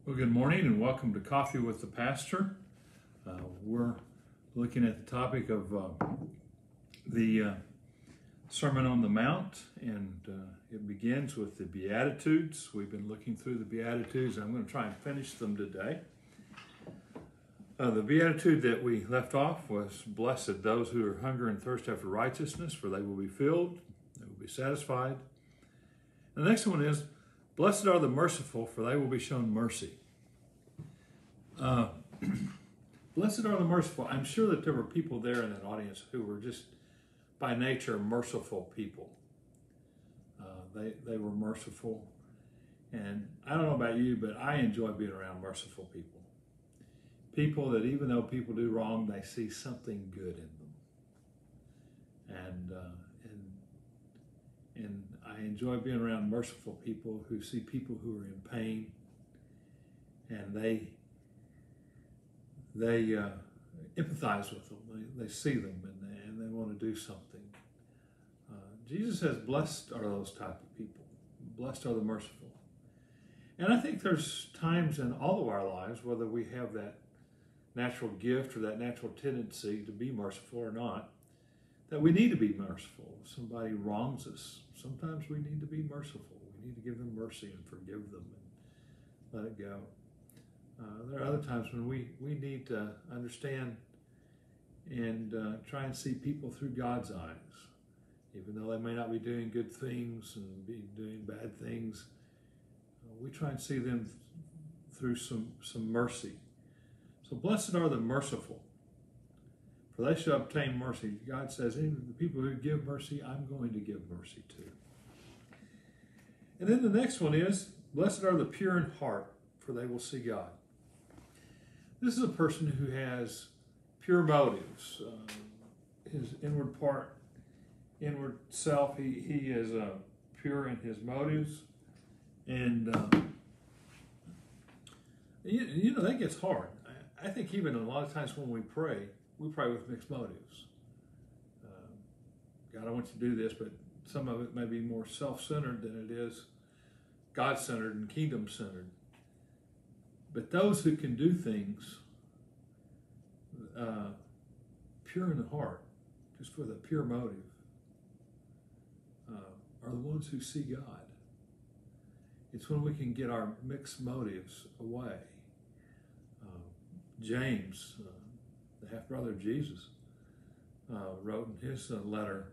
Well, good morning and welcome to Coffee with the Pastor. We're looking at the topic of the Sermon on the Mount, and it begins with the Beatitudes. We've been looking through the Beatitudes, and I'm going to try and finish them today. The Beatitude that we left off was, "Blessed those who are hunger and thirst after righteousness, for they will be filled, they will be satisfied." And the next one is, "Blessed are the merciful, for they will be shown mercy." Blessed are the merciful. I'm sure that there were people there in that audience who were just by nature merciful people. They were merciful. And I don't know about you, but I enjoy being around merciful people. People that even though people do wrong, they see something good in them. And I enjoy being around merciful people who see people who are in pain, and they empathize with them. They see them, and they want to do something. Jesus says, "Blessed are those type of people. Blessed are the merciful." And I think there's times in all of our lives, whether we have that natural gift or that natural tendency to be merciful or not, that we need to be merciful. If somebody wrongs us, sometimes we need to be merciful. We need to give them mercy and forgive them and let it go. There are other times when we need to understand and try and see people through God's eyes. Even though they may not be doing good things and be doing bad things, we try and see them through some mercy. So blessed are the merciful, for they shall obtain mercy. God says, hey, the people who give mercy, I'm going to give mercy to. And then the next one is, blessed are the pure in heart, for they will see God. This is a person who has pure motives. His inward self, he is pure in his motives. And, that gets hard. I think even a lot of times when we pray with mixed motives. God, I want you to do this, but some of it may be more self-centered than it is God-centered and kingdom-centered. But those who can do things pure in the heart, just with a pure motive, are the ones who see God. It's when we can get our mixed motives away. James, the half-brother of Jesus, wrote in his letter,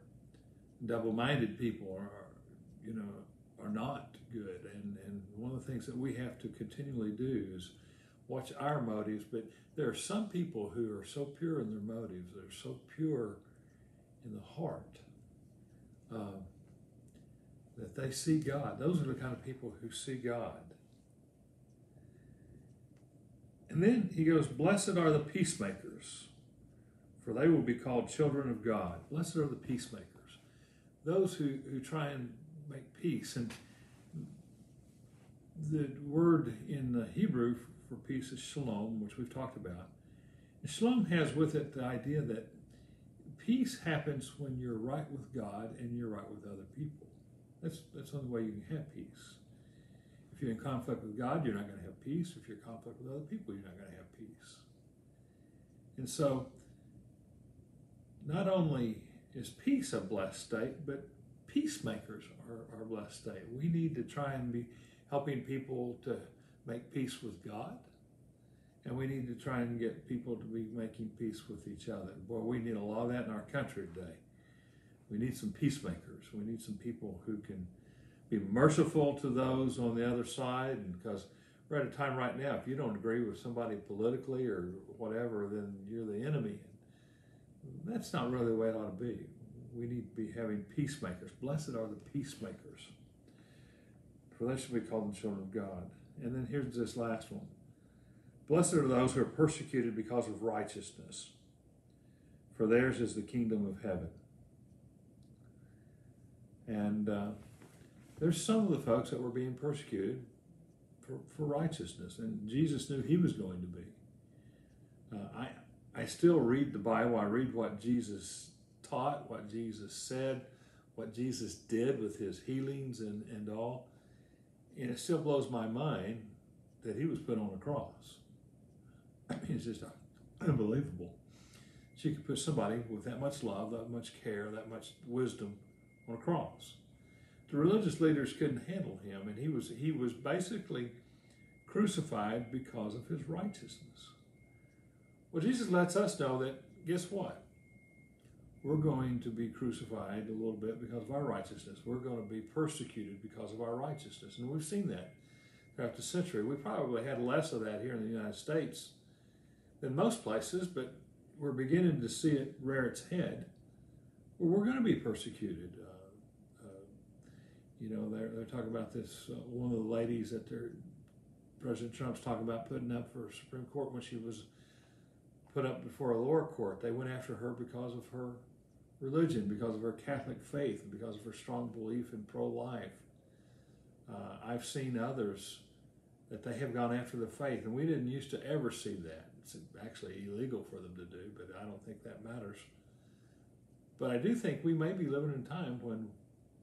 double-minded people are not good. And one of the things that we have to continually do is watch our motives. But there are some people who are so pure in their motives, they're so pure in the heart, that they see God. Those are the kind of people who see God. And then he goes, blessed are the peacemakers, for they will be called children of God. Blessed are the peacemakers, those who try and make peace. And the word in the Hebrew for peace is shalom, which we've talked about. And shalom has with it the idea that peace happens when you're right with God and you're right with other people. That's the only way you can have peace. If you're in conflict with God, you're not going to have peace. If you're in conflict with other people, you're not going to have peace. And so, not only is peace a blessed state, but peacemakers are a blessed state. We need to try and be helping people to make peace with God, and we need to try and get people to be making peace with each other. Boy, we need a lot of that in our country today. We need some peacemakers. We need some people who can be merciful to those on the other side, and because we're at a time right now, if you don't agree with somebody politically or whatever, then you're the enemy. That's not really the way it ought to be. We need to be having peacemakers. Blessed are the peacemakers, for they shall be called the children of God. And then here's this last one. Blessed are those who are persecuted because of righteousness, for theirs is the kingdom of heaven. And there's some of the folks that were being persecuted for righteousness, and Jesus knew he was going to be. I still read the Bible. I read what Jesus taught, what Jesus said, what Jesus did with his healings and all. And it still blows my mind that he was put on a cross. I mean, it's just unbelievable. She could put somebody with that much love, that much care, that much wisdom on a cross. The religious leaders couldn't handle him, and he was basically crucified because of his righteousness. Well, Jesus lets us know that, guess what? We're going to be crucified a little bit because of our righteousness. We're going to be persecuted because of our righteousness. And we've seen that throughout the century. We probably had less of that here in the United States than most places, but we're beginning to see it rear its head. Well, we're going to be persecuted. They're talking about this. One of the ladies that President Trump's talking about putting up for Supreme Court when she was put up before a lower court. They went after her because of her religion, because of her Catholic faith, and because of her strong belief in pro-life. I've seen others that they have gone after the faith, and we didn't used to ever see that. It's actually illegal for them to do, but I don't think that matters. But I do think we may be living in a time when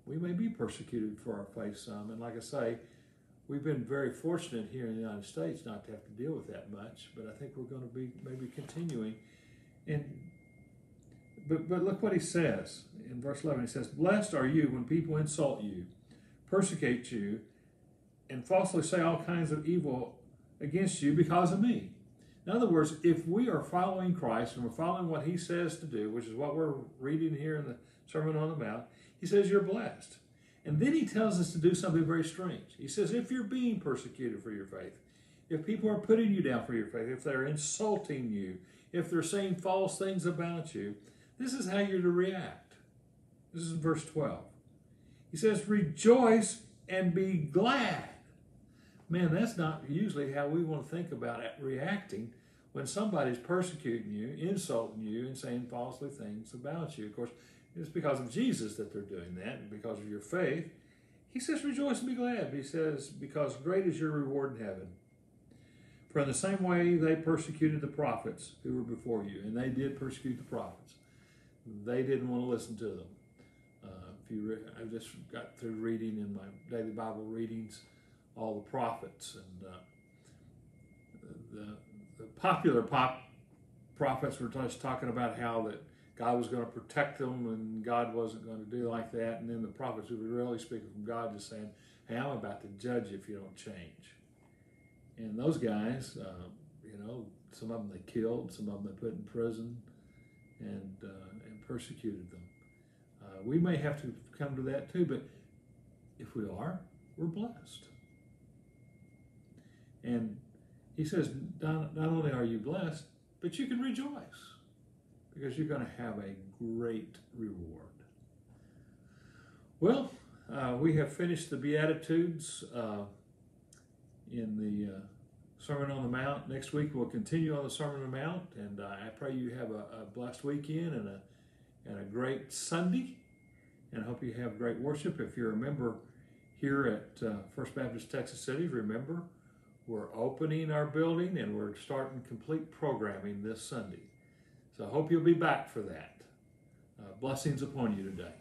we may be persecuted for our faith some. And like I say, we've been very fortunate here in the United States not to have to deal with that much, but I think we're going to be maybe continuing. But look what he says in verse 11. He says, "Blessed are you when people insult you, persecute you, and falsely say all kinds of evil against you because of me." In other words, if we are following Christ and we're following what he says to do, which is what we're reading here in the Sermon on the Mount, he says you're blessed. And then he tells us to do something very strange. He says if you're being persecuted for your faith, if people are putting you down for your faith, if they're insulting you, if they're saying false things about you, this is how you're to react. This is verse 12. He says, "Rejoice and be glad." Man, that's not usually how we want to think about reacting when somebody's persecuting you, insulting you, and saying falsely things about you. Of course, it's because of Jesus that they're doing that, and because of your faith. He says, "Rejoice and be glad." He says, "Because great is your reward in heaven. For in the same way they persecuted the prophets who were before you." And they did persecute the prophets. They didn't want to listen to them. I just got through reading in my daily Bible readings all the prophets, and the popular prophets were just talking about how that God was going to protect them and God wasn't going to do like that. And then the prophets who were really speaking from God just saying, "Hey, I'm about to judge you if you don't change." And those guys, some of them they killed, some of them they put in prison and persecuted them. We may have to come to that too, but if we are, we're blessed. And he says, not only are you blessed, but you can rejoice because you're going to have a great reward. Well, we have finished the Beatitudes in the Sermon on the Mount. Next week we'll continue on the Sermon on the Mount, and I pray you have a blessed weekend and a great Sunday, and I hope you have great worship. If you're a member here at First Baptist Texas City, remember, we're opening our building and we're starting complete programming this Sunday. So I hope you'll be back for that. Blessings upon you today.